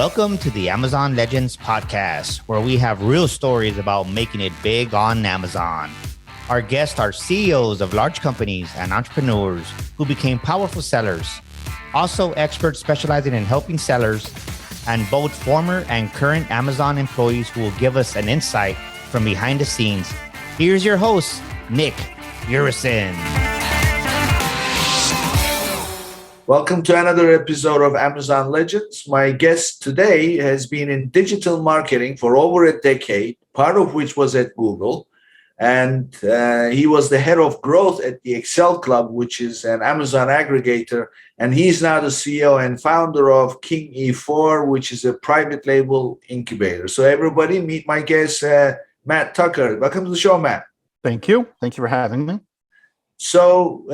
Welcome to the Amazon Legends podcast, where we have real stories about making it big on Amazon. Our guests are CEOs of large companies and entrepreneurs who became powerful sellers, also experts specializing in helping sellers, and both former and current Amazon employees who will give us an insight from behind the scenes. Here's your host, Nick Urison. Welcome to another episode of Amazon Legends. My guest today has been in digital marketing for over a decade, part of which was at Google. And he was the head of growth at the Excel Club, which is an Amazon aggregator. And he's now the CEO and founder of King E4, which is a private label incubator. So everybody, meet my guest, Matt Tucker. Welcome to the show, Matt. Thank you. Thank you for having me. So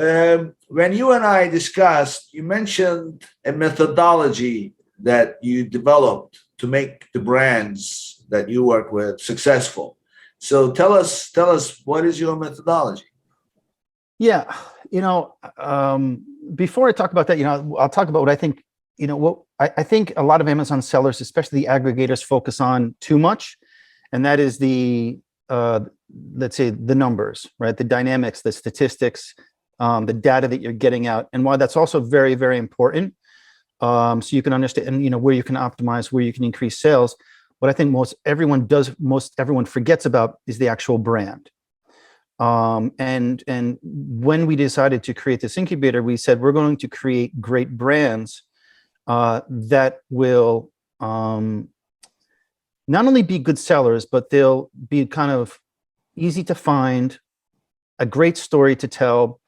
when you and I discussed, you mentioned a methodology that you developed to make the brands that you work with successful. So tell us, what is your methodology? Yeah, before I talk about that, I'll talk about what I think. What I think a lot of Amazon sellers, especially the aggregators, focus on too much, and that is the let's say the numbers, right? The dynamics, the statistics, the data that you're getting out, and why that's also very, very important. So you can understand, and where you can optimize, where you can increase sales. What I think most everyone forgets about is the actual brand. And when we decided to create this incubator, we said we're going to create great brands that will not only be good sellers, but they'll be kind of easy to find, a great story to tell,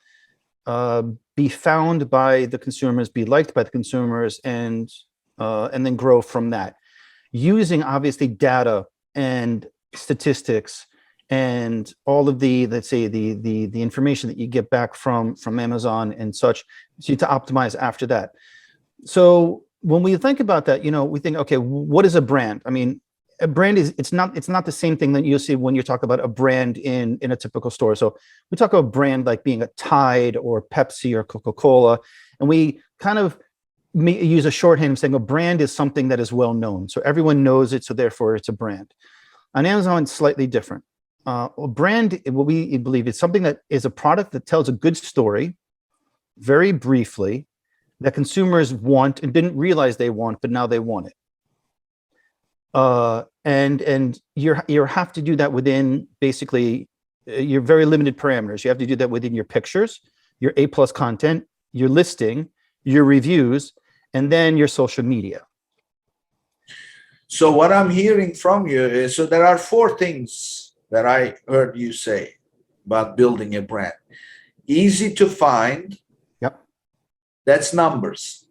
be found by the consumers, be liked by the consumers, and then grow from that. Using obviously data and statistics and all of the, let's say, the information that you get back from Amazon and such, so to optimize after that. So when we think about that, we think, okay, what is a brand? I mean, a brand is, it's not the same thing that you'll see when you talk about a brand in a typical store. So we talk about brand like being a Tide or Pepsi or Coca-Cola, and we kind of use a shorthand saying a brand is something that is well known. So everyone knows it, so therefore it's a brand. On Amazon, it's slightly different. A brand, what we believe, is something that is a product that tells a good story, very briefly, that consumers want and didn't realize they want, but now they want it. And you have to do that within basically your very limited parameters. You have to do that within your pictures, your A+ content, your listing, your reviews, and then your social media. So what I'm hearing from you is, so there are four things that I heard you say about building a brand. Easy to find. Yep. That's numbers.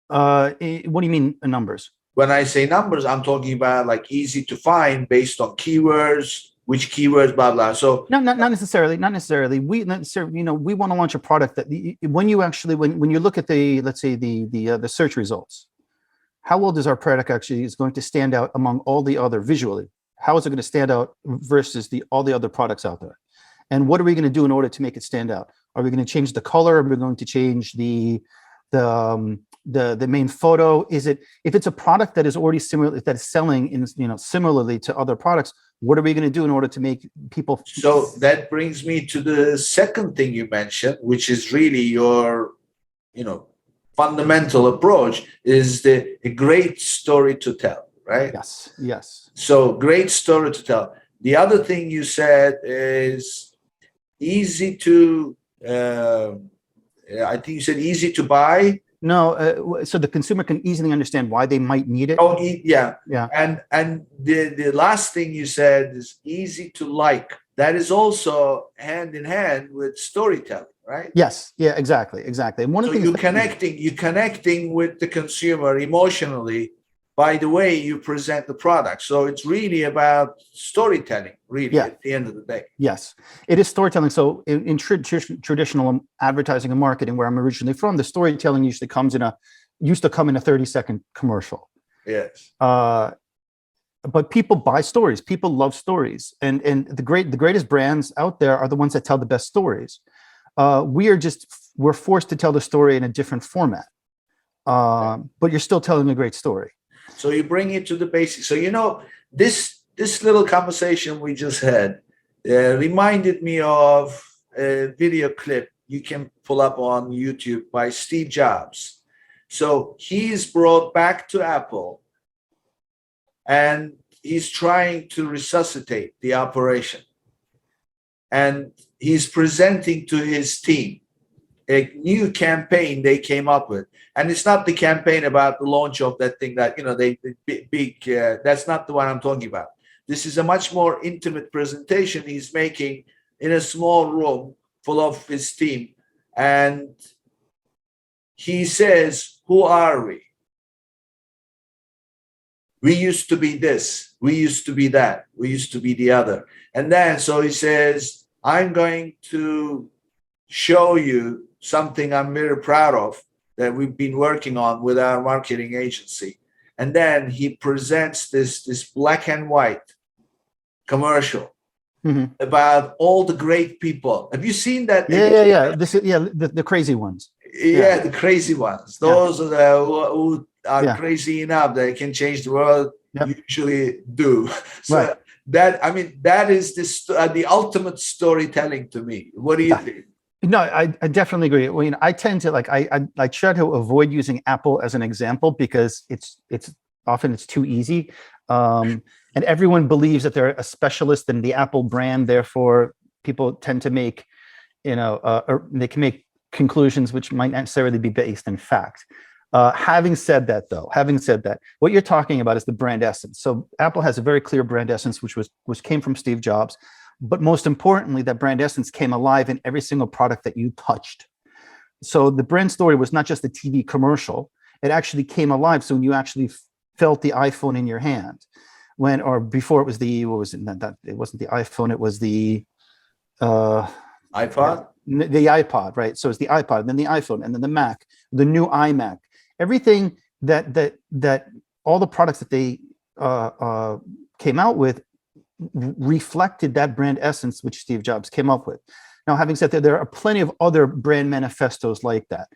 What do you mean numbers? When I say numbers, I'm talking about like easy to find based on keywords, which keywords, blah, blah. So no, not necessarily. We want to launch a product that when you look at the, let's say the search results, how well does our product actually is going to stand out among all the other visually? How is it going to stand out versus all the other products out there? And what are we going to do in order to make it stand out? Are we going to change the color? Are we going to change the main photo? Is it, if it's a product that is already similar, that is selling in similarly to other products, what are we going to do in order to make people? So that brings me to the second thing you mentioned, which is really your fundamental approach, is a great story to tell, right? Yes. So great story to tell. The other thing you said is easy to I think you said easy to buy. No, so the consumer can easily understand why they might need it. Oh, yeah. Yeah. And the last thing you said is easy to like. That is also hand in hand with storytelling, right? Yes. Yeah. Exactly. And one of the things you're connecting with the consumer emotionally by the way you present the product. So it's really about storytelling, really, at the end of the day. Yes, it is storytelling. So in traditional advertising and marketing, where I'm originally from, the storytelling used to come in a 30-second commercial. Yes. But people buy stories. People love stories, and the greatest brands out there are the ones that tell the best stories. We're forced to tell the story in a different format, but you're still telling a great story. So you bring it to the basics. So, this little conversation we just had reminded me of a video clip you can pull up on YouTube by Steve Jobs. So he's brought back to Apple and he's trying to resuscitate the operation. And he's presenting to his team a new campaign they came up with. And it's not the campaign about the launch of that thing that, that's not the one I'm talking about. This is a much more intimate presentation he's making in a small room full of his team. And he says, who are we? We used to be this. We used to be that. We used to be the other. And then, so he says, I'm going to show you something I'm very proud of that we've been working on with our marketing agency. And then he presents this black and white commercial about all the great people. Have you seen that? Yeah. The crazy ones. Yeah, the crazy ones. Those who are crazy enough they can change the world. Usually do. So that is the ultimate storytelling to me. What do you think? No, I definitely agree. Well, I tend to I try to avoid using Apple as an example because it's often too easy. And everyone believes that they're a specialist in the Apple brand. Therefore, people tend to make, they can make conclusions which might not necessarily be based in fact. Having said that, what you're talking about is the brand essence. So Apple has a very clear brand essence, which came from Steve Jobs. But most importantly, that brand essence came alive in every single product that you touched. So the brand story was not just a TV commercial. It actually came alive. So when you actually felt the iPhone in your hand, before it was it wasn't the iPhone, it was the iPod? The iPod, right? So it's the iPod, then the iPhone, and then the Mac, the new iMac. Everything that all the products that they came out with reflected that brand essence which Steve Jobs came up with. Now, having said that, there are plenty of other brand manifestos like that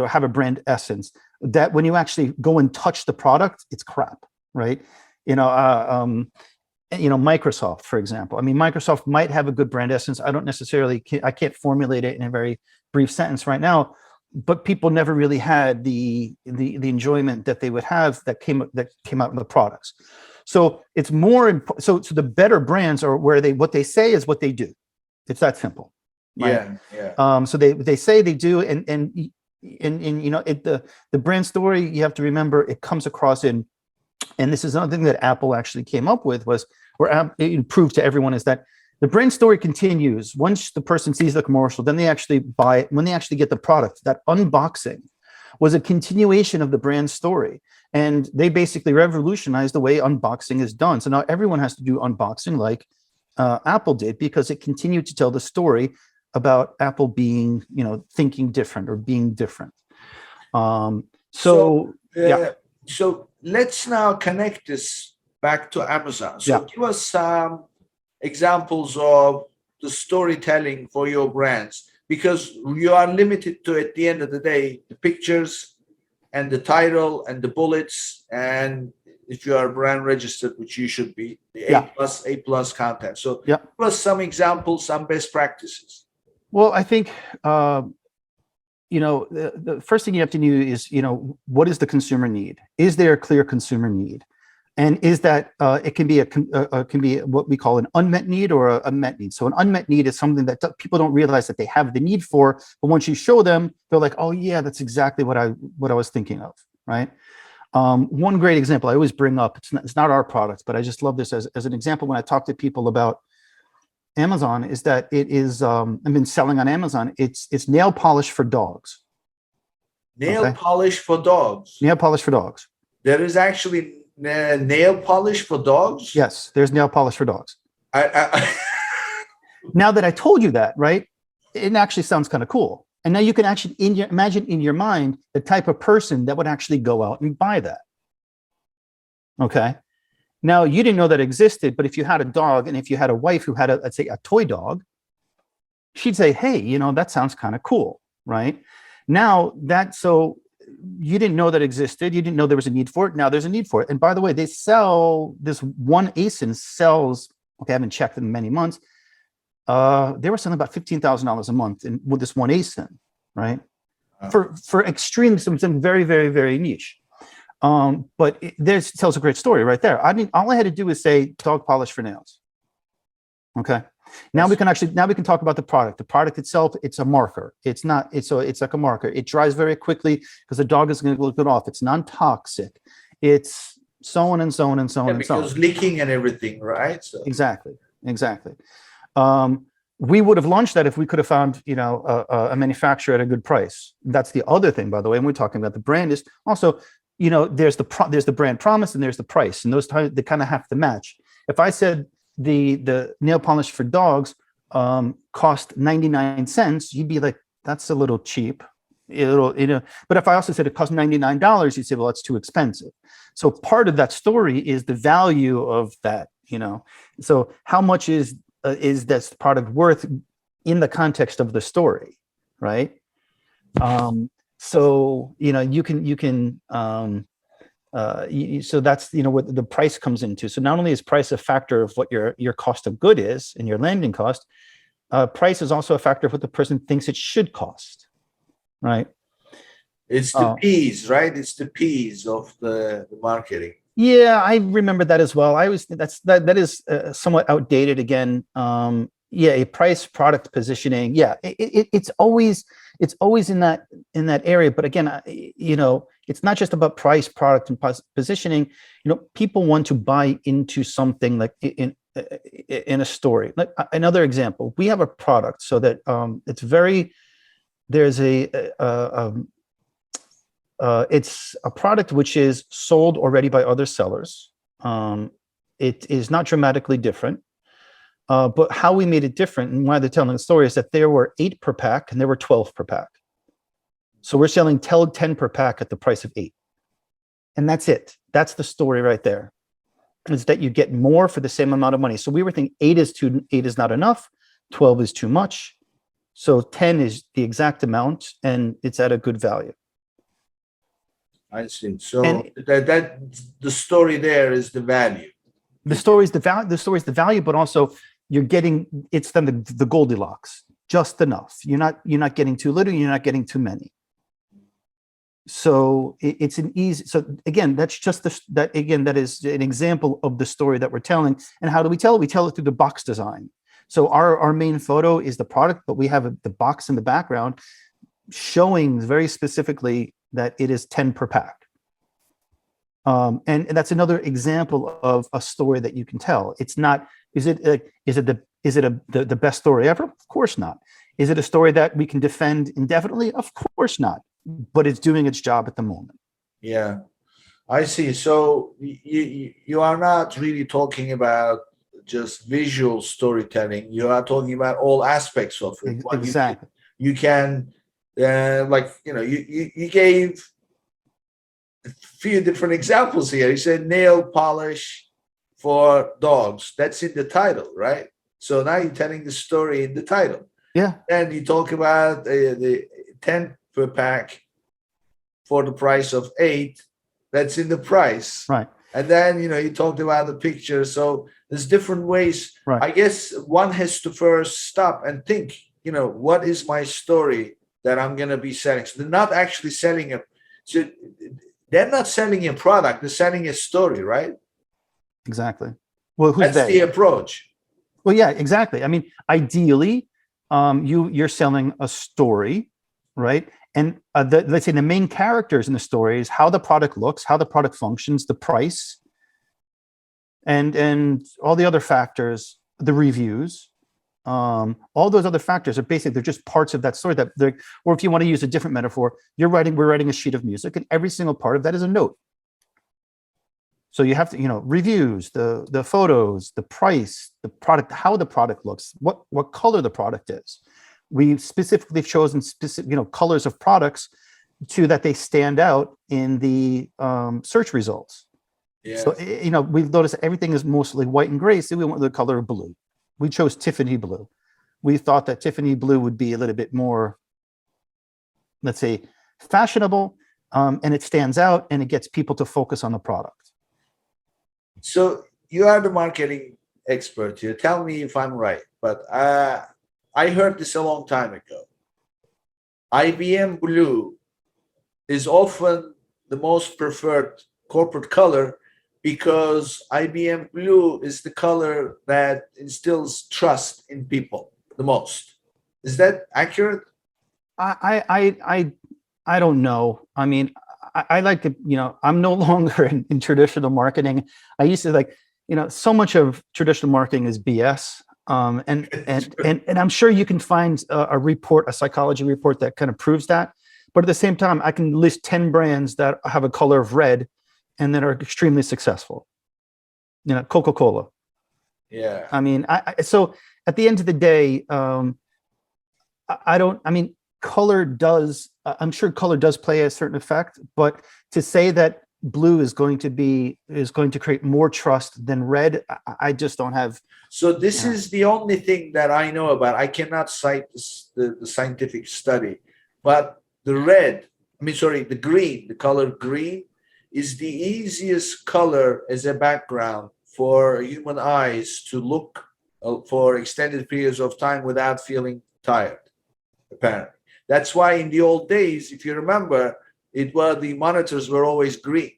have a brand essence that when you actually go and touch the product, it's crap, right? Microsoft, for example. I mean, Microsoft might have a good brand essence. I can't formulate it in a very brief sentence right now, but people never really had the enjoyment that they would have that came out in the products. So it's more. So the better brands are where what they say is what they do. It's that simple. Right? Yeah. So they say they do, and the brand story, you have to remember, it comes across in, and this is another thing that Apple actually came up with it proved to everyone, is that the brand story continues once the person sees the commercial. Then they actually buy it. When they actually get the product, that unboxing was a continuation of the brand story. And they basically revolutionized the way unboxing is done. So now everyone has to do unboxing like Apple did, because it continued to tell the story about Apple being, thinking different or being different. So let's now connect this back to Amazon. So give us some examples of the storytelling for your brands, because you are limited to, at the end of the day, the pictures and the title and the bullets, and if you are brand registered, which you should be, the A plus content. So give us some examples, some best practices. Well, I think the first thing you have to do is, what is the consumer need? Is there a clear consumer need? And is that it can be what we call an unmet need or a met need. So an unmet need is something that people don't realize that they have the need for, but once you show them, they're like, oh yeah, that's exactly what I was thinking of, right? One great example I always bring up, it's not our product, but I just love this as an example when I talk to people about Amazon, is that it is, I've been selling on Amazon, it's nail polish for dogs. Nail polish for dogs? Nail polish for dogs. There is actually nail polish for dogs? Yes, there's nail polish for dogs. Now that I told you that, right, it actually sounds kind of cool. And now you can actually imagine in your mind the type of person that would actually go out and buy that. Okay. Now, you didn't know that existed, but if you had a dog and if you had a wife who had let's say a toy dog, she'd say, hey, that sounds kind of cool, right? Now so you didn't know that existed. You didn't know there was a need for it. Now there's a need for it. And by the way, they sell this one ASIN sells. Okay, I haven't checked in many months. They were selling about $15,000 a month with this one ASIN, right? For extreme, something very, very, very niche. But this tells a great story right there. I mean, all I had to do is say dog polish for nails. Okay. Now we can talk about the product. The product itself, it's a marker. It's like a marker. It dries very quickly because the dog is going to look it off. It's non-toxic. It's so on and so on and so on and so on. Because leaking and everything, right? So. Exactly. We would have launched that if we could have found, a manufacturer at a good price. That's the other thing, by the way. And we're talking about the brand is also, there's the brand promise and there's the price, and those they kind of have to match. If I said the nail polish for dogs cost 99 cents, you'd be like, that's a little cheap. But if I also said it cost $99, you'd say, well, that's too expensive. So part of that story is the value of that, So how much is this product worth in the context of the story, right? So so that's what the price comes into. So not only is price a factor of what your cost of good is and your landing cost, price is also a factor of what the person thinks it should cost, right? It's the P's, right? It's the P's of the marketing. Yeah, I remember that as well. That is somewhat outdated again. A price product positioning. Yeah, it's always in that area. But again, it's not just about price, product, and positioning. People want to buy into something like in a story. Like another example, we have a product so that it's a product which is sold already by other sellers. It is not dramatically different, but how we made it different and why they're telling the story is that there were 8 per pack and there were 12 per pack. So we're selling 10 per pack at the price of 8. And that's it. That's the story right there. Is that you get more for the same amount of money. So we were thinking 8 is not enough, 12 is too much. So 10 is the exact amount and it's at a good value. I see. So that the story there is the value. The story is the value. The story is the value, but also you're getting then the Goldilocks, just enough. You're not getting too little. You're not getting too many. So it's an easy. So again, that's just that is an example of the story that we're telling. And how do we tell it? We tell it through the box design. So our main photo is the product, but we have the box in the background showing very specifically that it is 10 per pack. And that's another example of a story that you can tell. It's not, is it the best story ever? Of course not. Is it a story that we can defend indefinitely? Of course not. But it's doing its job at the moment. Yeah, I see. So you are not really talking about just visual storytelling. You are talking about all aspects of it. Exactly. You can you gave a few different examples here. You said nail polish for dogs. That's in the title, right? So now you're telling the story in the title. Yeah. And you talk about the 10 per pack for the price of 8. That's in the price. Right. And then, you talked about the picture. So there's different ways. Right. I guess one has to first stop and think, what is my story that I'm going to be selling? So they're not actually selling they're not selling a product. They're selling a story, right? Exactly. Well, who's That's the approach. Well, yeah, exactly. I mean, ideally, you're selling a story, right? And let's say the main characters in the story is how the product looks, how the product functions, the price, and all the other factors, the reviews. All those other factors are basically, they're just parts of that story or if you want to use a different metaphor, we're writing a sheet of music and every single part of that is a note. So you have to, reviews, the photos, the price, the product, how the product looks, what color the product is. We specifically have chosen specific, colors of products that they stand out in the search results. Yeah. So, we've noticed that everything is mostly white and gray. So we went with the color of blue. We chose Tiffany blue. We thought that Tiffany blue would be a little bit more, let's say, fashionable, and it stands out, and it gets people to focus on the product. So you are the marketing expert here. Tell me if I'm right, but I heard this a long time ago. IBM blue is often the most preferred corporate color because IBM blue is the color that instills trust in people the most. Is that accurate? I don't know. I mean, I like to, I'm no longer in traditional marketing. I used to so much of traditional marketing is BS. And I'm sure you can find a psychology report that kind of proves that. But at the same time, I can list 10 brands that have a color of red and that are extremely successful. Coca-Cola. Yeah. I mean, so at the end of the day, color does, I'm sure color does play a certain effect, but to say that blue is going to create more trust than red, I just don't have. So this is the only thing that I know about. I cannot cite the scientific study, but the green, the color green is the easiest color as a background for human eyes to look for extended periods of time without feeling tired, apparently. That's why in the old days, if you remember, the monitors were always green.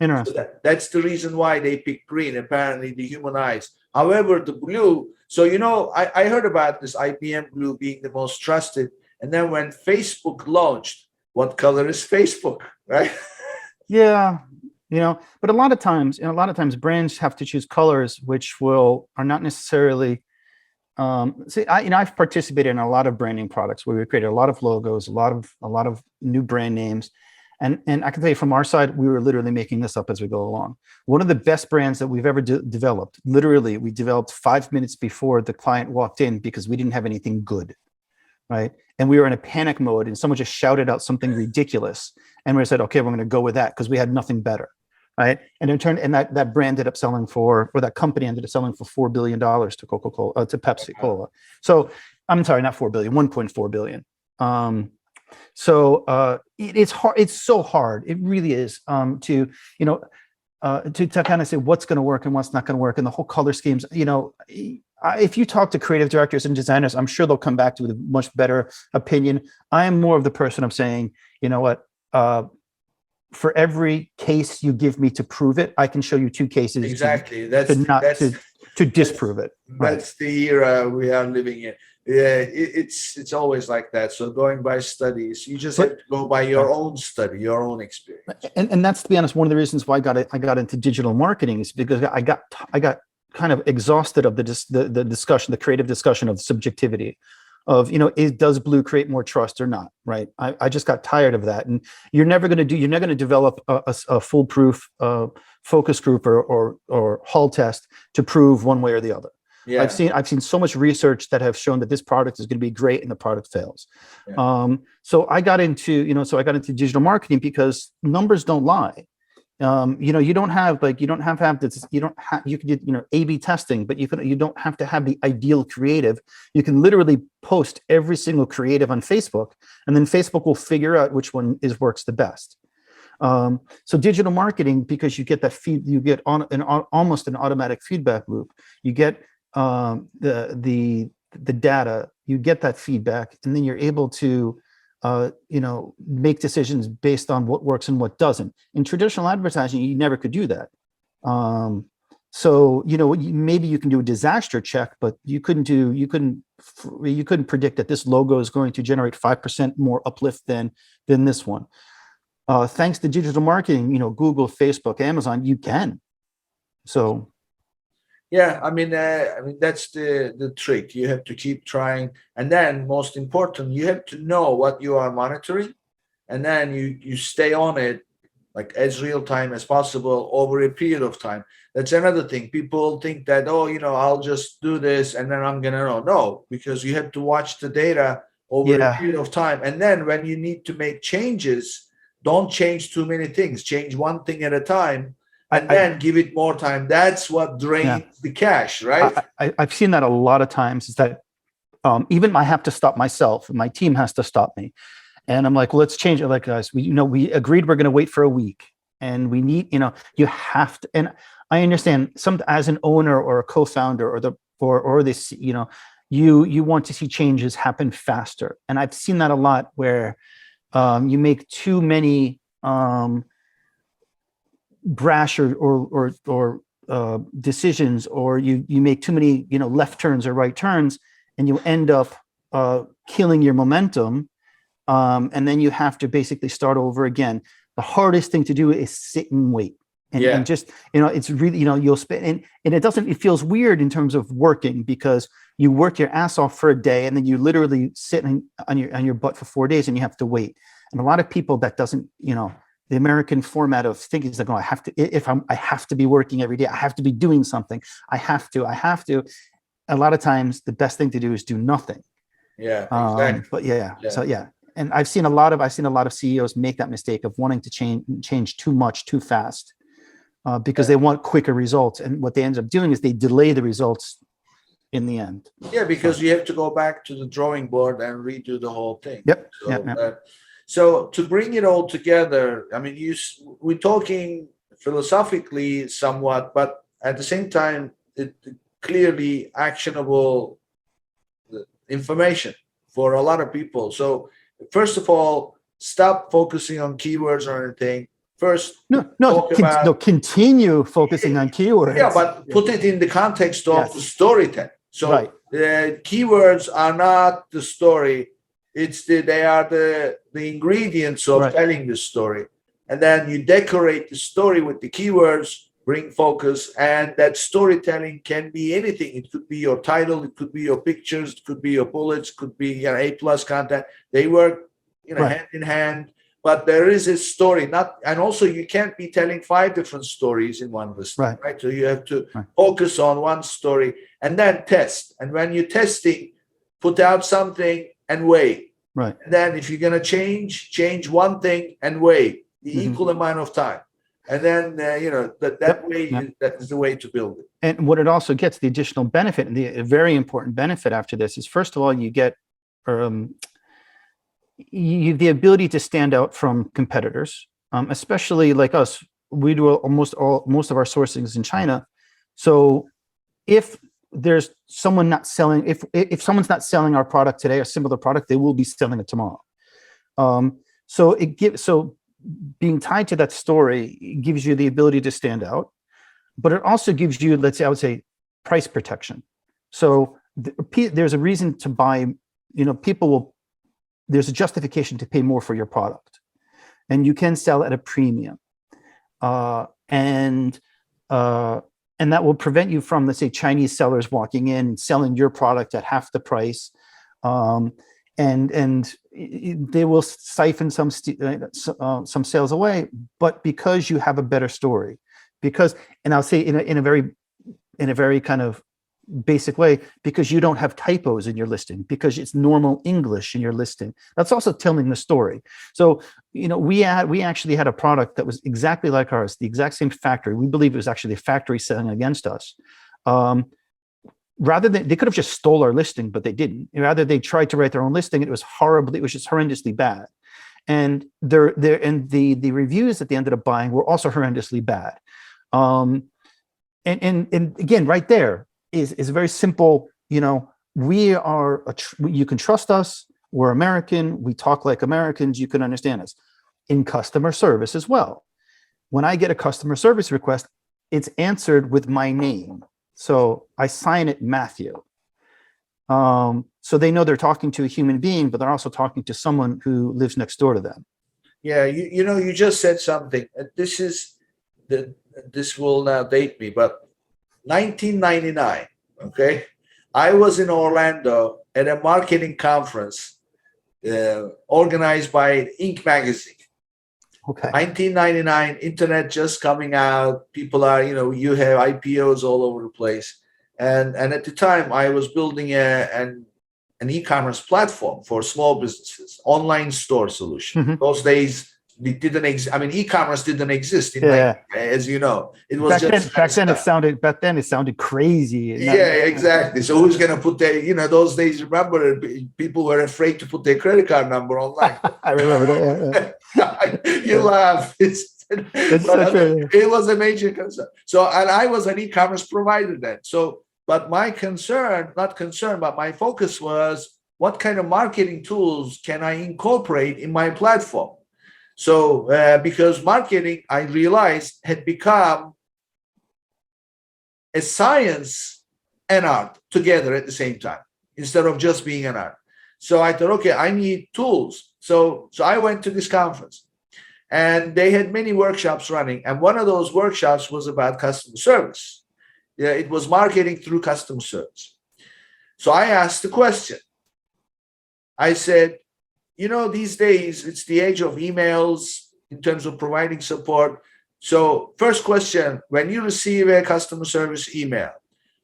Interesting. So that's the reason why they pick green, apparently, the human eyes. However, the blue, so I heard about this IBM blue being the most trusted. And then when Facebook launched, what color is Facebook, right? Yeah, but a lot of times brands have to choose colors which are not necessarily. I've participated in a lot of branding products where we created a lot of logos, a lot of new brand names, and I can tell you from our side, we were literally making this up as we go along. One of the best brands that we've ever developed, literally, we developed 5 minutes before the client walked in because we didn't have anything good, right? And we were in a panic mode, and someone just shouted out something ridiculous, and we said, "Okay, we're going to go with that because we had nothing better." Right. And in turn, and that brand ended up selling that company ended up selling for $4 billion to Coca-Cola, to Pepsi Cola. So I'm sorry, not 4 billion, 1.4 billion. It's hard. It's so hard. It really is to kind of say what's going to work and what's not going to work. And the whole color schemes, if you talk to creative directors and designers, I'm sure they'll come back to you with a much better opinion. I am more of the person of saying, you know what, for every case you give me to prove it, I can show you 2 cases exactly to disprove it. That's the era we are living in. Yeah, it's always like that. So going by studies, you just have to go by your own study, your own experience. And that's, to be honest, one of the reasons why I got into digital marketing is because I got kind of exhausted of the discussion, the creative discussion of subjectivity. Of does blue create more trust or not, right? I just got tired of that, and you're never going to develop a foolproof focus group or Hall test to prove one way or the other. Yeah. I've seen so much research that have shown that this product is going to be great and the product fails. Yeah. So I got into digital marketing because numbers don't lie. You don't have this, you can do A/B testing, but you don't have to have the ideal creative. You can literally post every single creative on Facebook, and then Facebook will figure out which one works the best. So digital marketing, because you get that you get almost an automatic feedback loop. You get the data, you get that feedback, and then you're able to make decisions based on what works and what doesn't. In traditional advertising, you never could do that. So maybe you can do a disaster check, but you couldn't predict that this logo is going to generate 5% more uplift than this one. Thanks to digital marketing, Google, Facebook, Amazon, you can. So. Yeah, I mean that's the trick. You have to keep trying, and then most important, you have to know what you are monitoring, and then you stay on it like as real time as possible over a period of time. That's another thing. People think that I'll just do this and then I'm gonna know. No, because you have to watch the data over a period of time, and then when you need to make changes, don't change too many things. Change one thing at a time. And then give it more time. That's what drains the cash, right? I've seen that a lot of times. Is that even I have to stop myself, and my team has to stop me. And I'm like, well, let's change it. Like, guys, we agreed we're going to wait for a week, and we need, you have to. And I understand as an owner or a co-founder or this, you want to see changes happen faster. And I've seen that a lot where you make too many brash or decisions, or you make too many left turns or right turns, and you end up killing your momentum, and then you have to basically start over again. The hardest thing to do is sit and wait, and just it's really you'll spend, and it feels weird in terms of working, because you work your ass off for a day, and then you literally sit on your butt for 4 days, and you have to wait. And a lot of people, that doesn't, the American format of thinking is like, oh, I have to be working every day. I have to be doing something. I have to. A lot of times the best thing to do is do nothing. Yeah, exactly. But so and I've seen a lot of CEOs make that mistake of wanting to change too much too fast, because they want quicker results. And what they end up doing is they delay the results in the end. Yeah, because you have to go back to the drawing board and redo the whole thing. Yep. So to bring it all together, I mean, we're talking philosophically somewhat, but at the same time, it clearly actionable information for a lot of people. So first of all, stop focusing on keywords or anything. First, continue focusing on keywords. Yeah, but put it in the context of the storytelling. So keywords are not the story. They are the ingredients of telling the story. And then you decorate the story with the keywords, bring focus, and that storytelling can be anything. It could be your title, it could be your pictures, it could be your bullets, it could be your A+ content. They work hand in hand. But there is a story, and also you can't be telling 5 different stories in one listing, right? So you have to focus on one story and then test. And when you're testing, put out something and wait. Right. And then if you're going to change one thing and wait the equal amount of time. And then, that is the way to build it. And what it also gets, the additional benefit, and the very important benefit after this is, first of all, you get the ability to stand out from competitors, especially like us. We do most of our sourcing is in China. So if there's someone not selling, if someone's not selling our product today, a similar product, they will be selling it tomorrow. So being tied to that story gives you the ability to stand out, but it also gives you, let's say, I would say, price protection. So there's a reason to buy, there's a justification to pay more for your product, and you can sell at a premium. And that will prevent you from, let's say, Chinese sellers walking in and selling your product at half the price. And they will siphon some sales away, but because you have a better story, and I'll say in a very kind of basic way, because you don't have typos in your listing, because it's normal English in your listing. That's also telling the story. So, we actually had a product that was exactly like ours, the exact same factory. We believe it was actually a factory selling against us. Rather than, they could have just stole our listing, but they didn't. Rather, they tried to write their own listing. It was just horrendously bad. And the reviews that they ended up buying were also horrendously bad. And again, right there is very simple. We are, you can trust us. We're American. We talk like Americans. You can understand us. In customer service as well. When I get a customer service request, it's answered with my name. So I sign it Matthew. So they know they're talking to a human being, but they're also talking to someone who lives next door to them. Yeah, you just said something. This will now date me, but 1999, okay? I was in Orlando at a marketing conference organized by Inc. magazine. Okay. 1999, internet just coming out. People are, you have IPOs all over the place. And at the time, I was building an e-commerce platform for small businesses, online store solution. Those days, it didn't exist. I mean, e-commerce didn't exist in Yeah. as you know. It was Back then, just back then it sounded crazy. yeah, exactly. So who's going to put their, those days, remember, people were afraid to put their credit card number online. I remember that. You laugh. It's so true. It was a major concern. So, and I was an e-commerce provider then. So, but my concern, not concern, but my focus was what kind of marketing tools can I incorporate in my platform? So, because marketing, I realized, had become a science and art together at the same time, instead of just being an art. So I thought, okay, I need tools. So I went to this conference, and they had many workshops running. And one of those workshops was about customer service. Yeah, it was marketing through customer service. So I asked the question. I said, these days it's the age of emails in terms of providing support. So first question, when you receive a customer service email,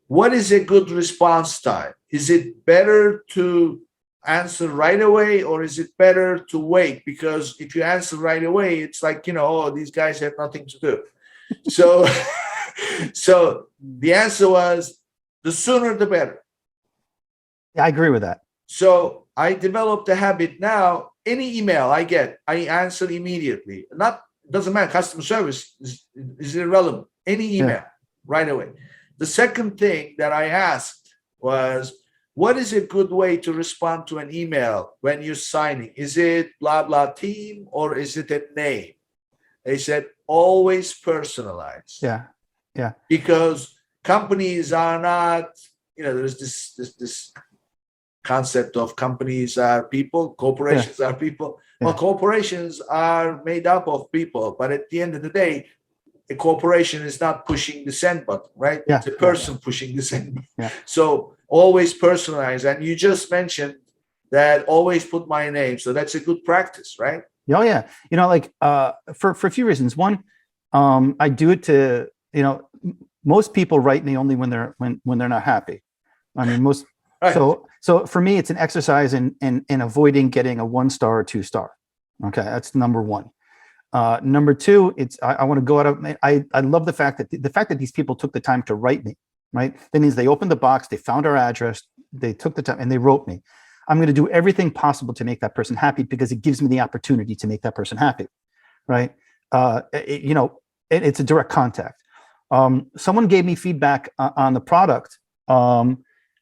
what is a good response time? Is it better to answer right away, or is it better to wait? Because if you answer right away, it's like, oh, these guys have nothing to do. So, so the answer was the sooner the better. Yeah, I agree with that. So I developed a habit now. Any email I get, I answer immediately. Doesn't matter. Customer service is irrelevant. Any email, right away. The second thing that I asked was, what is a good way to respond to an email when you're signing? Is it blah, blah team, or is it a name? They said, always personalized. Yeah. Yeah. Because companies are not, there's this concept of companies are people, corporations are people. Well, corporations are made up of people, but at the end of the day, a corporation is not pushing the send button, right? Yeah. It's a person pushing the send button. Yeah. So always personalize. And you just mentioned that always put my name. So that's a good practice, right? Oh yeah. For a few reasons. One, I do it to, most people write me only when they're not happy. I mean, most. Right. So for me, it's an exercise in avoiding getting a 1-star or 2-star. Okay, that's number one. Number two, I want to go out of. I love the fact that these people took the time to write me. Right, that means they opened the box, they found our address, they took the time, and they wrote me. I'm going to do everything possible to make that person happy, because it gives me the opportunity to make that person happy. Right, it's a direct contact. Someone gave me feedback on the product.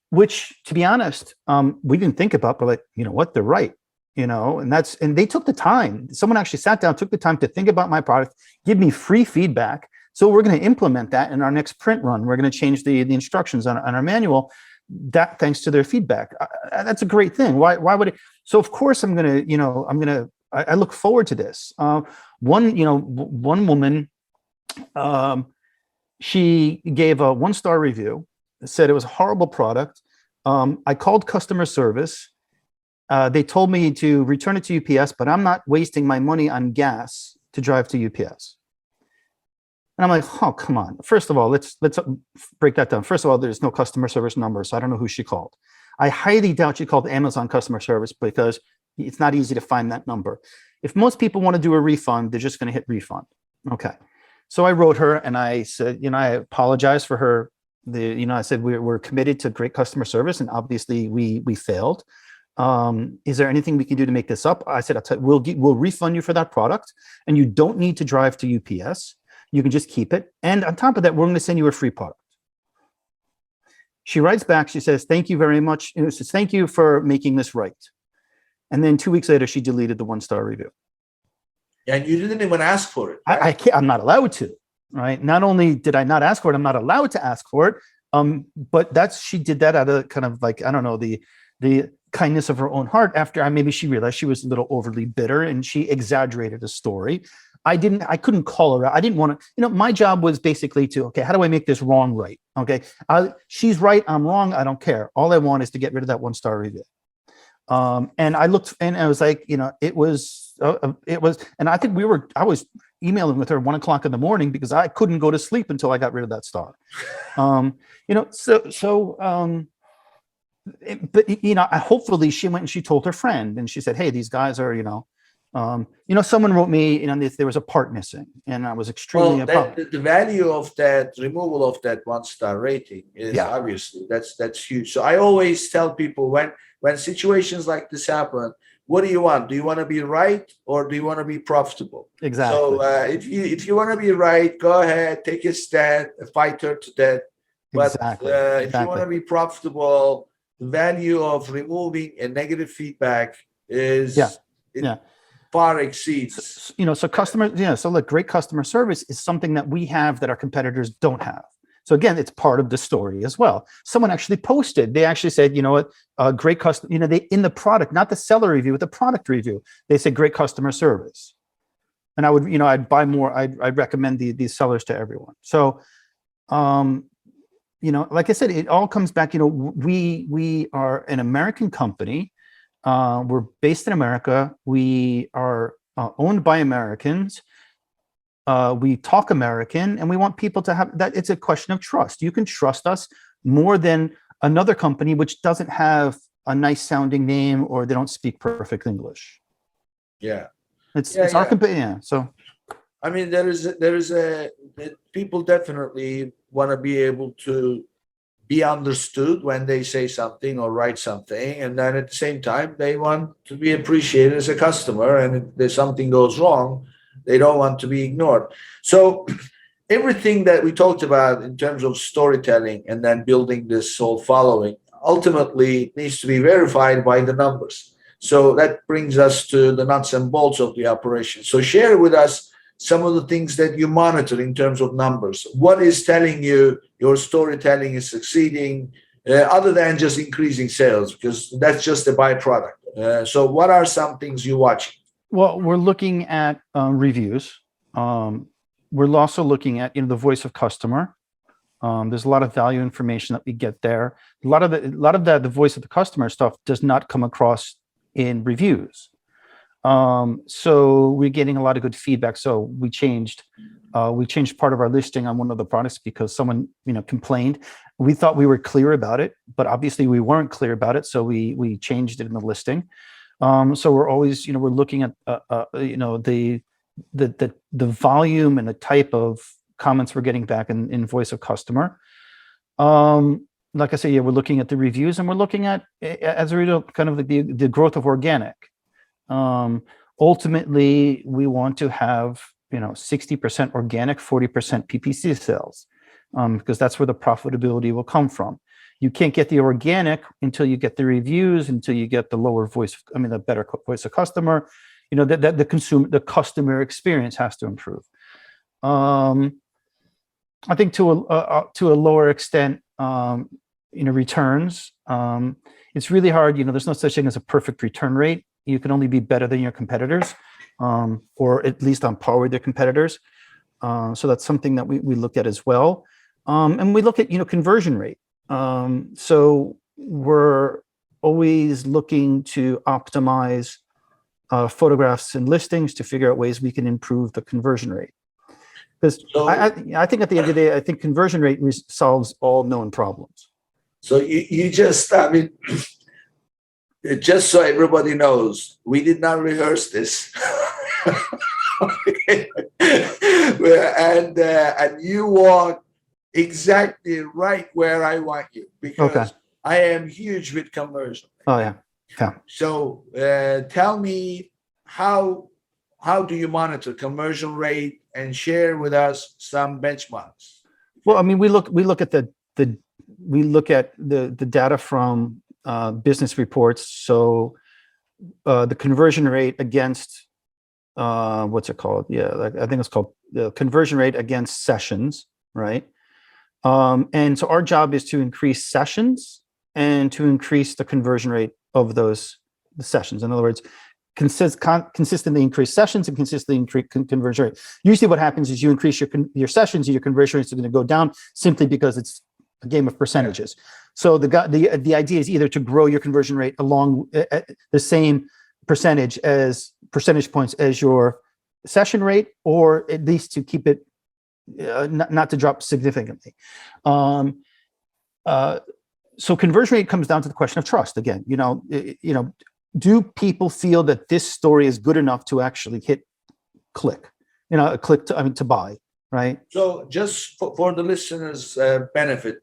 Which, to be honest, we didn't think about, but like, what, they're right, and they took the time. Someone actually sat down, took the time to think about my product, give me free feedback. So we're going to implement that in our next print run. We're going to change the instructions on our manual. That thanks to their feedback. That's a great thing. Why would it? So of course I'm going to, I look forward to this. One woman, she gave a 1-star review. Said it was a horrible product. I called customer service. They told me to return it to UPS, but I'm not wasting my money on gas to drive to UPS. And I'm like, oh, come on. First of all, let's break that down. First of all, there's no customer service number, so I don't know who she called. I highly doubt she called Amazon customer service, because it's not easy to find that number. If most people want to do a refund, they're just going to hit refund. Okay. So I wrote her and I said, I apologize for her. I said, we're committed to great customer service, and obviously we failed. Is there anything we can do to make this up? I said, we'll refund you for that product, and you don't need to drive to UPS. You can just keep it. And on top of that, we're going to send you a free product. She writes back. She says, thank you very much. And it says, thank you for making this right. And then 2 weeks later, she deleted the 1-star review. And you didn't even ask for it. Right? I'm not allowed to. Right. Not only did I not ask for it, I'm not allowed to ask for it. But she did that out of kind of like, I don't know, the kindness of her own heart. After maybe she realized she was a little overly bitter and she exaggerated the story. I couldn't call her out. I didn't want to, my job was basically to, okay, how do I make this wrong right? Okay. She's right. I'm wrong. I don't care. All I want is to get rid of that 1-star review. And I looked and I was like, it was, and I think I was emailing with her at 1 o'clock in the morning because I couldn't go to sleep until I got rid of that star. But hopefully she went and she told her friend and she said, hey, these guys are, Someone wrote me, there was a part missing, and I was extremely Well, the value of that removal of that 1-star rating is Yeah. obviously that's huge. So I always tell people when situations like this happen, what do you want? Do you want to be right or do you want to be profitable? Exactly. So if you want to be right, go ahead, take a stand, fight her to death. But Exactly. if you want to be profitable, the value of removing a negative feedback is Yeah. far exceeds. So customers, so look, great customer service is something that we have that our competitors don't have. So again, it's part of the story as well. Someone actually posted, they actually said, great customer, they in the product, not the seller review, but the product review, they said great customer service. And I would, I'd buy more, I'd recommend these sellers to everyone. So, like I said, it all comes back, we are an American company. We're based in America. We are owned by Americans. We talk American, and we want people to have that. It's a question of trust. You can trust us more than another company which doesn't have a nice sounding name or they don't speak perfect English. Yeah, it's our company. Yeah. So, I mean, people definitely want to be able to be understood when they say something or write something, and then at the same time they want to be appreciated as a customer, and if there's something goes wrong, they don't want to be ignored. So everything that we talked about in terms of storytelling and then building this whole following ultimately needs to be verified by the numbers. So that brings us to the nuts and bolts of the operation. So share with us some of the things that you monitor in terms of numbers. What is telling you your storytelling is succeeding, other than just increasing sales, because that's just a byproduct. So what are some things you watch? Well, we're looking at reviews. We're also looking at the voice of customer. There's a lot of value information that we get there. A lot of the voice of the customer stuff does not come across in reviews. So we're getting a lot of good feedback. So we changed part of our listing on one of the products because someone complained. We thought we were clear about it, but obviously we weren't clear about it. So we changed it in the listing. So we're always we're looking at the volume and the type of comments we're getting back in voice of customer. Like I say, we're looking at the reviews, and we're looking at, as a result, kind of the growth of organic. Ultimately, we want to have 60% organic, 40% PPC sales, because that's where the profitability will come from. You can't get the organic until you get the reviews, until you get the the better voice of customer. That the customer experience has to improve. I think to a lower extent, returns. It's really hard. There's no such thing as a perfect return rate. You can only be better than your competitors, or at least on par with their competitors. So that's something that we look at as well. And we look at conversion rate. So we're always looking to optimize photographs and listings to figure out ways we can improve the conversion rate. Because I think at the end of the day, I think conversion rate solves all known problems. So you just, just so everybody knows, we did not rehearse this. And you walk exactly right where I want you, because I am huge with conversion. Oh yeah. So tell me, how do you monitor conversion rate, and share with us some benchmarks? Well, I mean, we look at the data from business reports. So the conversion rate against what's it called? Yeah, I think it's called the conversion rate against sessions, right? And so our job is to increase sessions and to increase the conversion rate of the sessions. In other words, consistently increase sessions and consistently increase conversion rate. Usually what happens is you increase your sessions and your conversion rates are going to go down simply because it's a game of percentages. So the idea is either to grow your conversion rate along the same percentage points as your session rate, or at least to keep it not to drop significantly. So conversion rate comes down to the question of trust again. do people feel that this story is good enough to actually hit click, click to, to buy, right? So just for the listeners' benefit,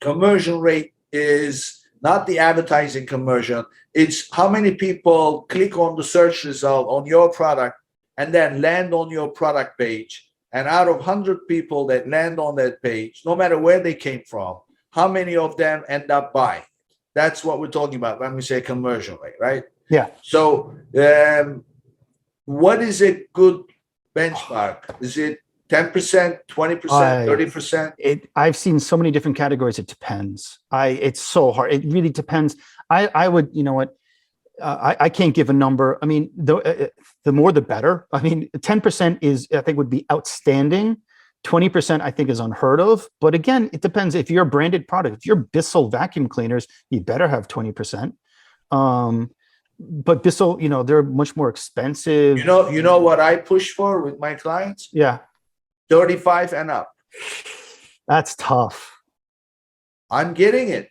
conversion rate is not the advertising conversion. It's how many people click on the search result on your product and then land on your product page. And out of 100 people that land on that page, no matter where they came from, how many of them end up buying? That's what we're talking about when we say conversion rate, right? Yeah. So what is a good benchmark? Is it 10%, 20%, 30%? I've seen so many different categories. It depends. It's so hard. It really depends. I would, I can't give a number. I mean, the more the better. I mean, 10% I think would be outstanding. 20% I think is unheard of. But again, it depends. If you're a branded product, if you're Bissell vacuum cleaners, you better have 20%. But Bissell, they're much more expensive. You know what I push for with my clients? Yeah. 35 and up. That's tough. I'm getting it.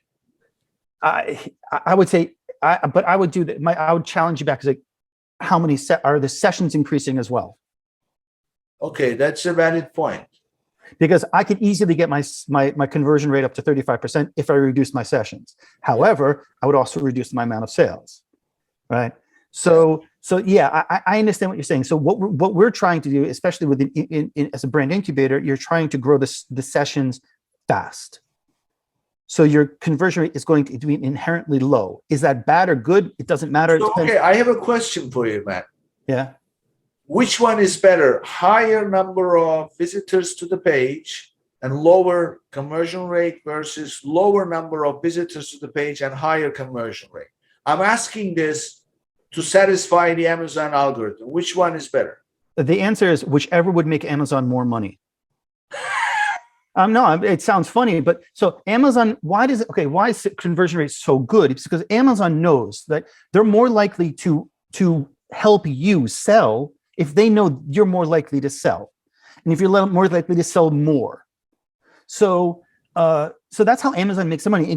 I would say, but I would do that. I would challenge you back, because how many are the sessions increasing as well? Okay, that's a valid point. Because I could easily get my conversion rate up to 35% if I reduce my sessions. However, I would also reduce my amount of sales, right? So yeah, I understand what you're saying. So what we're trying to do, especially as a brand incubator, you're trying to grow the sessions fast. So your conversion rate is going to be inherently low. Is that bad or good? It doesn't matter. So, okay, I have a question for you, Matt. Yeah. Which one is better? Higher number of visitors to the page and lower conversion rate versus lower number of visitors to the page and higher conversion rate? I'm asking this to satisfy the Amazon algorithm. Which one is better? The answer is whichever would make Amazon more money. No, it sounds funny, but so Amazon, why is conversion rate so good? It's because Amazon knows that they're more likely to help you sell if they know you're more likely to sell, and if you're more likely to sell more. So that's how Amazon makes the money.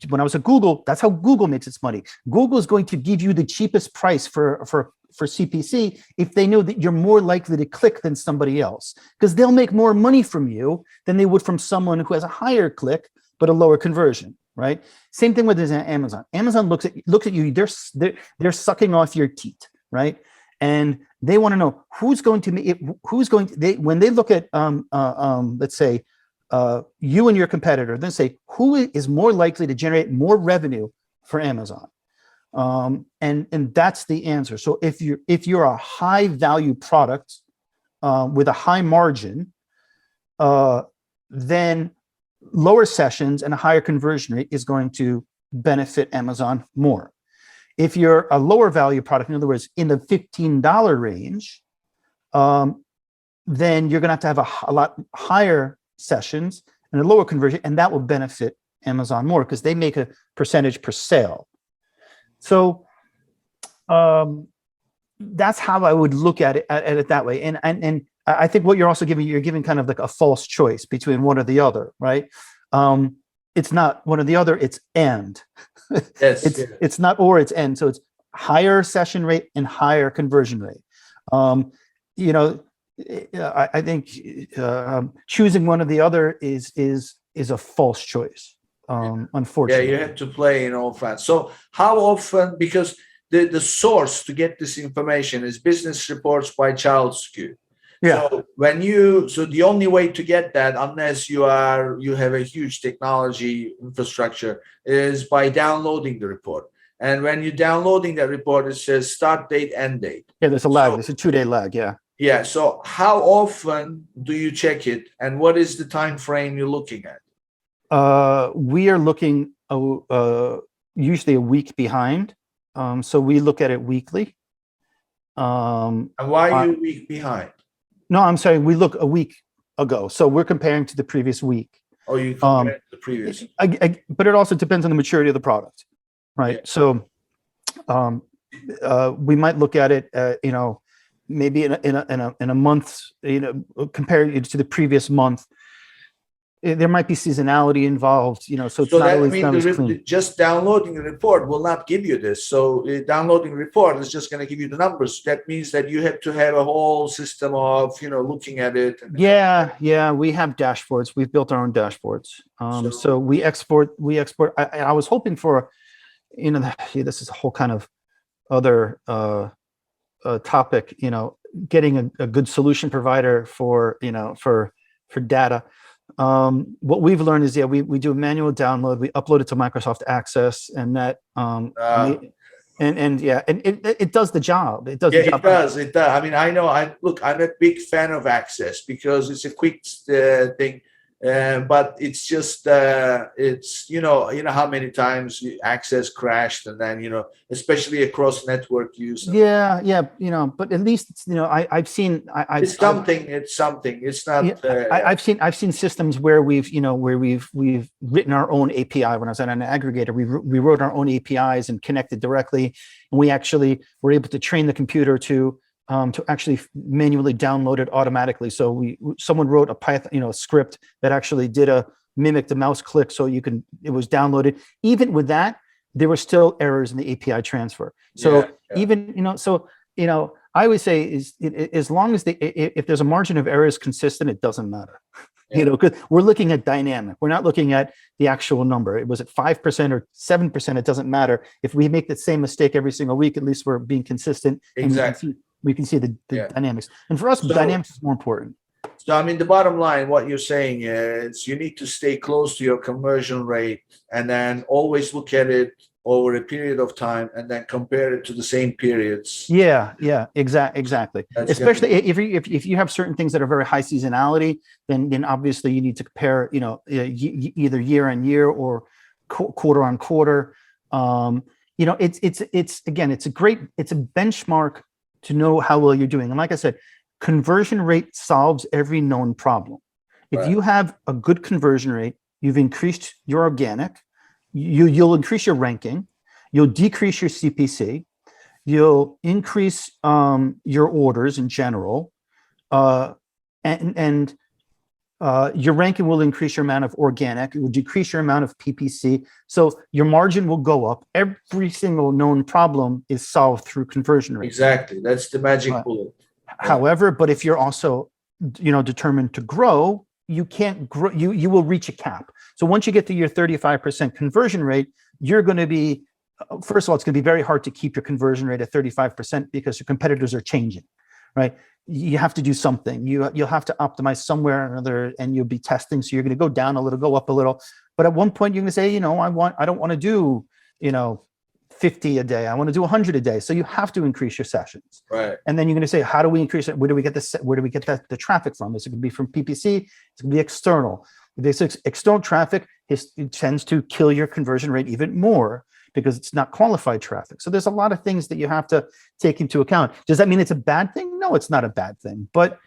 When I was at Google, that's how Google makes its money. Google is going to give you the cheapest price for CPC if they know that you're more likely to click than somebody else, because they'll make more money from you than they would from someone who has a higher click but a lower conversion, right? Same thing with Amazon. Amazon looks at you. They're sucking off your teat, right? And they want to know who's going to make it. When they look at let's say you and your competitor, then say who is more likely to generate more revenue for Amazon. And that's the answer. So if you're a high value product with a high margin, then lower sessions and a higher conversion rate is going to benefit Amazon more. If you're a lower value product, in other words, in the $15 range, then you're going to have a lot higher sessions and a lower conversion, and that will benefit Amazon more because they make a percentage per sale. So that's how I would look at it that way. And I think what you're also you're giving kind of like a false choice between one or the other, right? It's not one or the other, it's and. Yes, it's not or, it's and. So it's higher session rate and higher conversion rate. I think choosing one or the other is a false choice. Unfortunately. Yeah, you have to play in all fronts. So how often, because the source to get this information is business reports by Charles Skew. Yeah. So the only way to get that, unless you have a huge technology infrastructure, is by downloading the report. And when you're downloading that report, it says start date, end date. Yeah, there's a lag. There's a 2-day lag. Yeah. Yeah. So how often do you check it, and what is the time frame you're looking at? We are looking usually a week behind. So we look at it weekly. And why are you a week behind? No, I'm sorry. We look a week ago. So we're comparing to the previous week. Oh, you compare to the previous. But it also depends on the maturity of the product, right? Yeah. So we might look at it, maybe in a month, compare it to the previous month. there might be seasonality involved, so it's So not that always means not as clean. just downloading the report will not give you this. So downloading the report is just going to give you the numbers. That means that you have to have a whole system of looking at it. Yeah, we have dashboards. We've built our own dashboards. So we export. I was hoping for, this is a whole kind of other topic. Getting a good solution provider for data. What we've learned is, we do a manual download, we upload it to Microsoft Access, and that it does the job. It does the job. It does. I mean, I know. I'm a big fan of Access because it's a quick thing. But it's just it's how many times Access crashed, and then especially across network use. Yeah, but at least it's, I've seen. It's something. It's not. I've seen systems where we've written our own API. When I was at an aggregator, we wrote our own APIs and connected directly, and we actually were able to train the computer to actually manually download it automatically. So someone wrote a Python, script that actually mimicked the mouse click, so it was downloaded. Even with that, there were still errors in the API transfer. So even, I always say as long as if there's a margin of error is consistent, it doesn't matter. Because we're looking at dynamic. We're not looking at the actual number. It was at 5% or 7%. It doesn't matter. If we make the same mistake every single week, at least we're being consistent. Exactly. And we can see the dynamics. And for us, dynamics is more important. So, I mean, the bottom line, what you're saying is you need to stay close to your conversion rate and then always look at it over a period of time and then compare it to the same periods. Yeah, exactly. Especially if you have certain things that are very high seasonality, then obviously you need to compare, either year on year or quarter on quarter. It's a benchmark to know how well you're doing. And like I said, conversion rate solves every known problem. If you have a good conversion rate, you've increased your organic, you'll increase your ranking, you'll decrease your CPC, you'll increase your orders in general, and your ranking will increase your amount of organic, it will decrease your amount of PPC. So your margin will go up. Every single known problem is solved through conversion rate. Exactly. That's the magic bullet. However, but if you're also, determined to grow, you can't grow, you will reach a cap. So once you get to your 35% conversion rate, you're going to be, first of all, it's going to be very hard to keep your conversion rate at 35% because your competitors are changing, right? You have to do something. You'll have to optimize somewhere or another, and you'll be testing. So you're going to go down a little, go up a little. But at one point, you're going to say, I don't want to do, 50 a day. I want to do 100 a day. So you have to increase your sessions. Right. And then you're going to say, how do we increase it? Where do we get the traffic from? Is it going to be from PPC? It's going to be external. This external traffic it tends to kill your conversion rate even more because it's not qualified traffic. So there's a lot of things that you have to take into account. Does that mean it's a bad thing? No, it's not a bad thing, but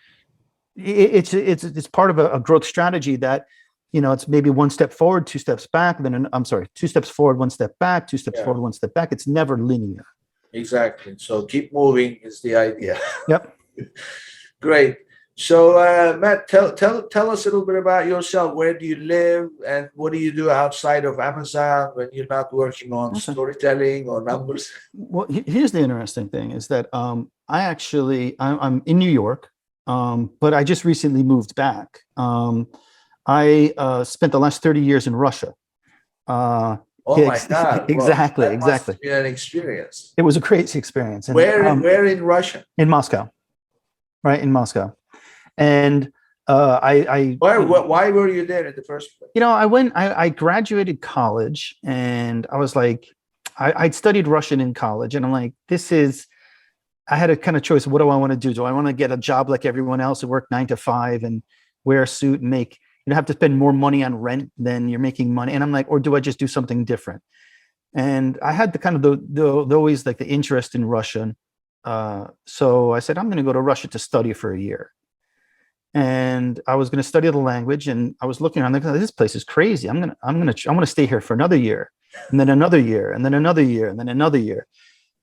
it's part of a growth strategy that, it's maybe one step forward, two steps back, two steps forward, one step back, two steps forward, one step back. It's never linear. Exactly. So keep moving is the idea. Yep. Great. So Matt, tell us a little bit about yourself. Where do you live and what do you do outside of Amazon when you're not working on storytelling or numbers? Well, here's the interesting thing is that I'm in New York, but I just recently moved back. I spent the last 30 years in Russia. Oh my God! Exactly, well, exactly. Must have been an experience. It was a crazy experience. And, where in Russia? In Moscow, right in Moscow, and why were you there in the first place? I graduated college, and I was like, I'd studied Russian in college, and I'm like, I had a kind of choice. What do I want to do? Do I want to get a job like everyone else and work 9 to 5 and wear a suit and have to spend more money on rent than you're making money? And I'm like, or do I just do something different? And I had the kind of the always like the interest in Russian. So I said, I'm going to go to Russia to study for a year. And I was going to study the language, and I was looking around like, this place is crazy. I'm going to stay here for another year, and then another year, and then another year, and then another year.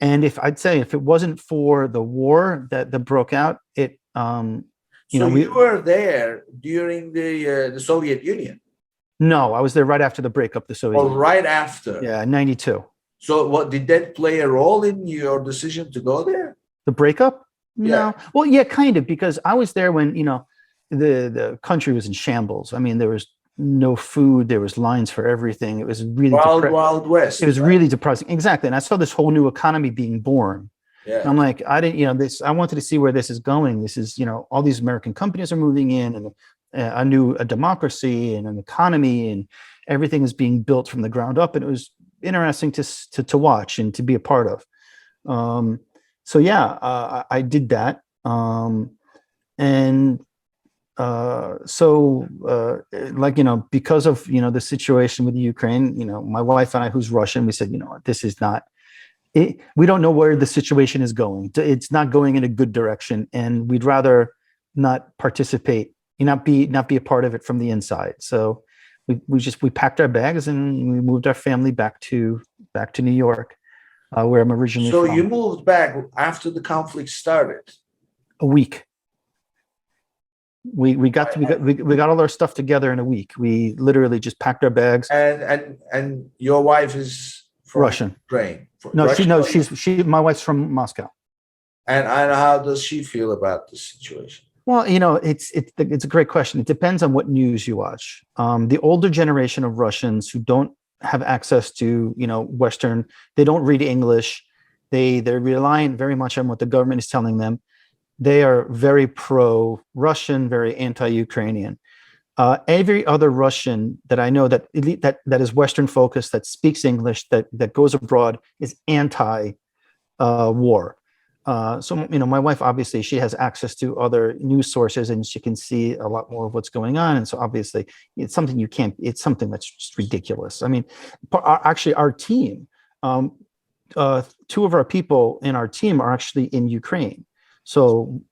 And if it wasn't for the war that broke out, You So know, you were there during the Soviet Union, no, I was there right after the breakup of the Soviet or Union. right after? Yeah, 92. So what did that play a role in your decision to go there? The breakup? Yeah. No. Well, yeah, kind of, because I was there when, the country was in shambles. I mean, there was no food, there was lines for everything. It was really Wild West. It was right? really depressing. Exactly. And I saw this whole new economy being born. And Yeah. I'm like, I didn't, I wanted to see where this is going. This is, all these American companies are moving in, and I knew a democracy and an economy, and everything is being built from the ground up. And it was interesting to watch and to be a part of. So yeah, I did that. And because of, the situation with Ukraine, my wife and I, who's Russian, we said, this is not, we don't know where the situation is going. It's not going in a good direction, and we'd rather not participate, not be a part of it from the inside. So we packed our bags and we moved our family back to New York, where I'm originally So from. you moved back after the conflict started. A week. We got all our stuff together in a week. We literally just packed our bags. And your wife is from Russian. Ukraine. My wife's from Moscow. And how does she feel about the situation? Well, it's a great question. It depends on what news you watch. The older generation of Russians who don't have access to, Western, they don't read English. They're relying very much on what the government is telling them. They are very pro-Russian, very anti-Ukrainian. Every other Russian that I know that is Western focused, that speaks English, that goes abroad, is anti-war. So my wife, obviously, she has access to other news sources, and she can see a lot more of what's going on. And so obviously, it's something that's just ridiculous. I mean, actually, our team, two of our people in our team are actually in Ukraine. So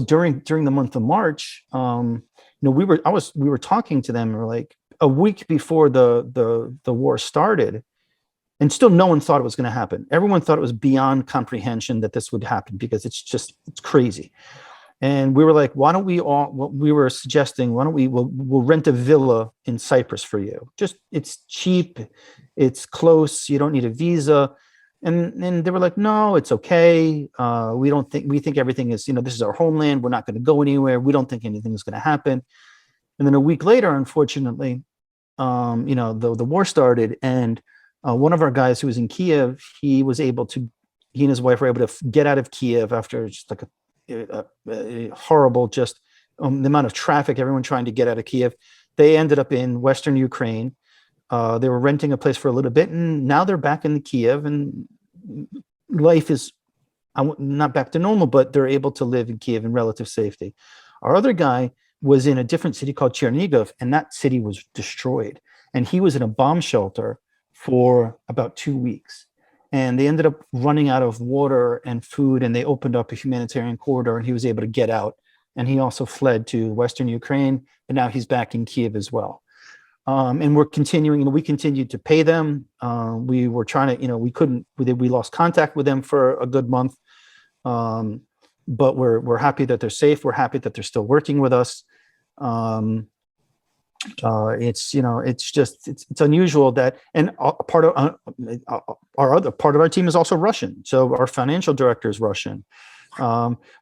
during the month of March, we were talking to them, and we're like, a week before the war started, and still no one thought it was going to happen. Everyone thought it was beyond comprehension that this would happen, because it's crazy. And we were like, we were suggesting, we'll rent a villa in Cyprus for you. It's cheap, it's close, you don't need a visa. And they were like, no, it's okay. We think everything is, this is our homeland. We're not going to go anywhere. We don't think anything is going to happen. And then a week later, unfortunately, the war started, and one of our guys who was in Kiev, he and his wife were able to get out of Kiev after just like a horrible, the amount of traffic, everyone trying to get out of Kiev. They ended up in Western Ukraine. They were renting a place for a little bit, and now they're back in Kiev, and life is not back to normal, but they're able to live in Kiev in relative safety. Our other guy was in a different city called Chernigov, and that city was destroyed. And he was in a bomb shelter for about 2 weeks. And they ended up running out of water and food, and they opened up a humanitarian corridor, and he was able to get out. And he also fled to Western Ukraine, but now he's back in Kiev as well. And we're continuing, we continued to pay them. We were trying to, we lost contact with them for a good month. But we're happy that they're safe. We're happy that they're still working with us. It's unusual that, and part of our team is also Russian. So our financial director is Russian.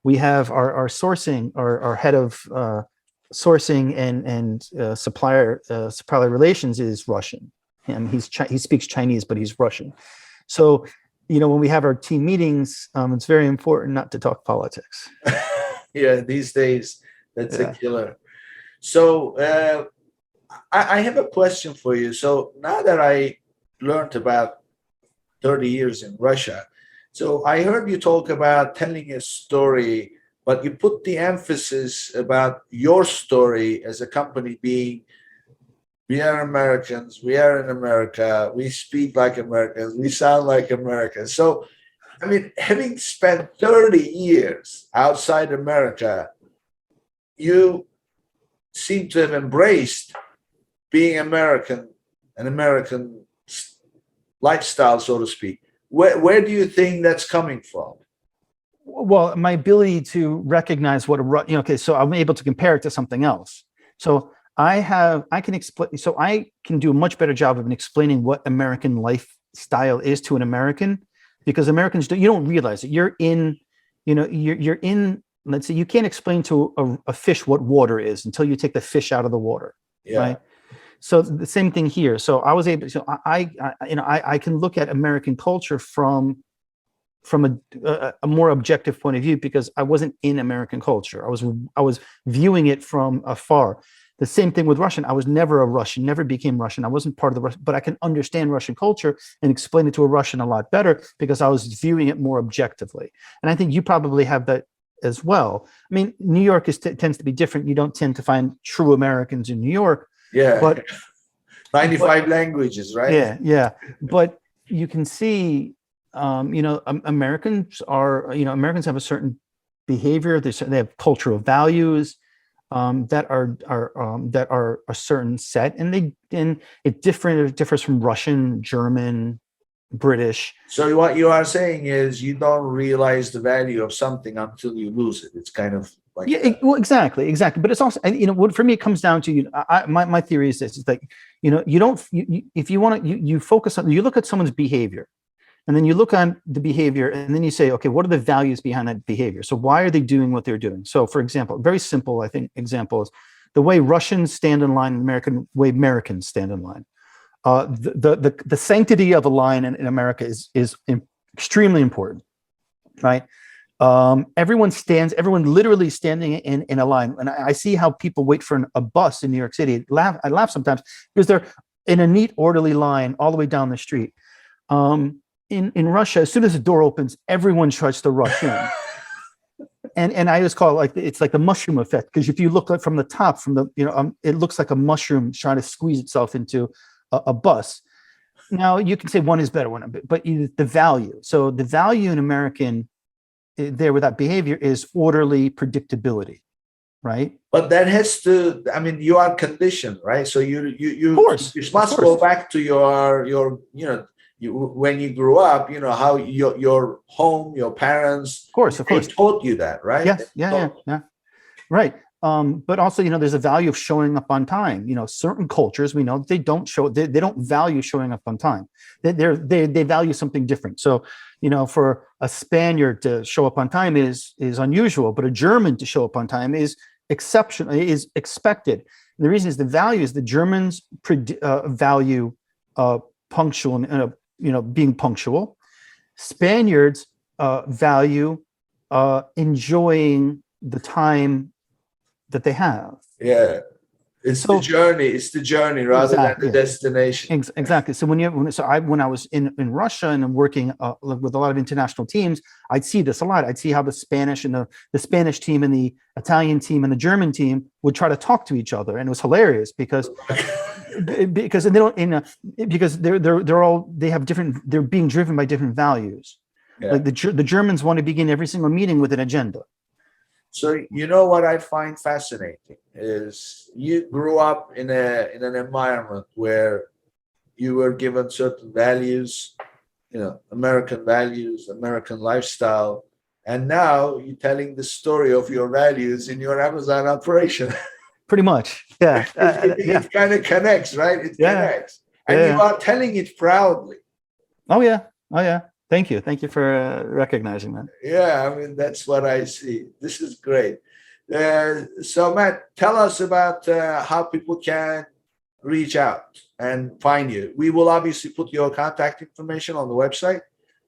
We have our sourcing, our head of sourcing and supplier relations is Russian, and he speaks Chinese, but he's Russian. So when we have our team meetings, it's very important not to talk politics. Yeah, these days that's a killer. So I have a question for you. So now that I learned about 30 years in Russia, so I heard you talk about telling a story, but you put the emphasis about your story as a company being, we are Americans, we are in America, we speak like Americans, we sound like Americans. So, I mean, having spent 30 years outside America, you seem to have embraced being American, an American lifestyle, so to speak. Where do you think that's coming from? Well, my ability to recognize what okay, so I'm able to compare it to something else. So I can explain, so I can do a much better job of explaining what American lifestyle is to an American, because Americans you don't realize it. You're in, you're in, let's say you can't explain to a fish what water is until you take the fish out of the water, right? So the same thing here. So I was able, so I can look at American culture from a more objective point of view, because I wasn't in American culture. I was viewing it from afar. The same thing with Russian. I was never a Russian, never became Russian. I wasn't part of the Russian, but I can understand Russian culture and explain it to a Russian a lot better because I was viewing it more objectively. And I think you probably have that as well. I mean, New York tends to be different. You don't tend to find true Americans in New York. Yeah. But 95 languages, right? Yeah, yeah. But you can see, Americans have a certain behavior. They have cultural values that are a certain set, and it differs from Russian, German, British. So what you are saying is you don't realize the value of something until you lose it. It's kind of like well, exactly. But it's also, what for me it comes down to, my theory is this: is like, if you want to, you focus on, you look at someone's behavior. And then you look on the behavior, and then you say, okay, what are the values behind that behavior? So why are they doing what they're doing? So, for example, very simple, I think, example is the way Russians stand in line, way Americans stand in line. The sanctity of a line in America is extremely important, right? Everyone literally standing in a line. And I see how people wait for a bus in New York City. I laugh sometimes because they're in a neat, orderly line all the way down the street. In Russia, as soon as the door opens, everyone tries to rush in. and I always call it it's like the mushroom effect, because if you look from the top, it looks like a mushroom trying to squeeze itself into a bus. Now you can say one is better, but the value. So the value in American there with that behavior is orderly predictability, right? But that has to, I mean, you are conditioned, right? So you must go back to your when you grew up, how your home, your parents, of course, taught you that, right? Yes, yeah, right. But also, there's a value of showing up on time. Certain cultures, we know they don't value showing up on time. They value something different. So, for a Spaniard to show up on time is unusual, but a German to show up on time is exceptional, is expected. And the reason is the value is the Germans value punctual and being punctual. Spaniards value enjoying the time that they have. Yeah, it's the journey rather than the destination. Exactly. So when I was in Russia and I'm working with a lot of international teams, I'd see this a lot. I'd see how the Spanish and the Spanish team and the Italian team and the German team would try to talk to each other, and it was hilarious because because they don't because they have different, they're being driven by different values. Yeah. Like the Germans want to begin every single meeting with an agenda. So what I find fascinating is you grew up in an environment where you were given certain values, American values, American lifestyle, and now you're telling the story of your values in your Amazon operation. Pretty much, yeah. It kind of connects, right? It connects, and you are telling it proudly. Oh yeah. Thank you for recognizing that. Yeah, I mean, that's what I see. This is great. So Matt, tell us about how people can reach out and find you. We will obviously put your contact information on the website,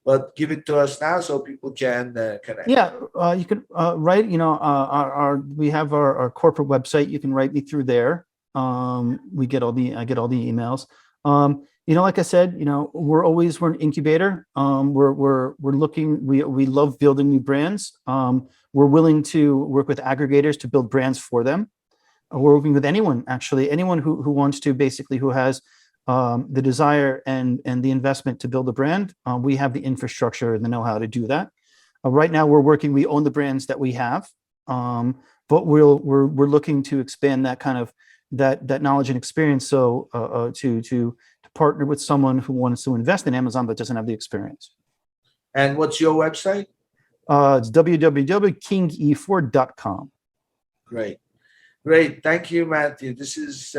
but give it to us now so people can connect. Yeah, you can write. We have our corporate website. You can write me through there. I get all the emails. Like I said, we're an incubator. We're looking. We love building new brands. We're willing to work with aggregators to build brands for them. We're working with anyone who wants to, basically, who has the desire and the investment to build a brand. We have the infrastructure and the know-how to do that. Right now, we own the brands that we have, but we're looking to expand that kind of that knowledge and experience. So to partner with someone who wants to invest in Amazon but doesn't have the experience. And what's your website? It's www.kinge4.com. Great. Great. Thank you, Matthew. This is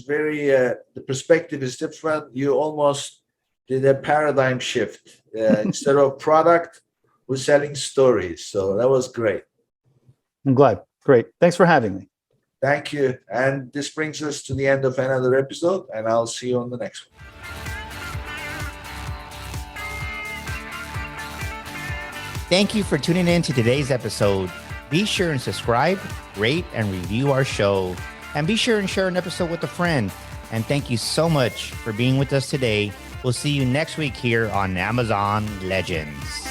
very, the perspective is different. You almost did a paradigm shift. Instead of product, we're selling stories. So that was great. I'm glad. Great. Thanks for having me. Thank you. And this brings us to the end of another episode, and I'll see you on the next one. Thank you for tuning in to today's episode. Be sure and subscribe, rate, and review our show. And be sure and share an episode with a friend. And thank you so much for being with us today. We'll see you next week here on Amazon Legends.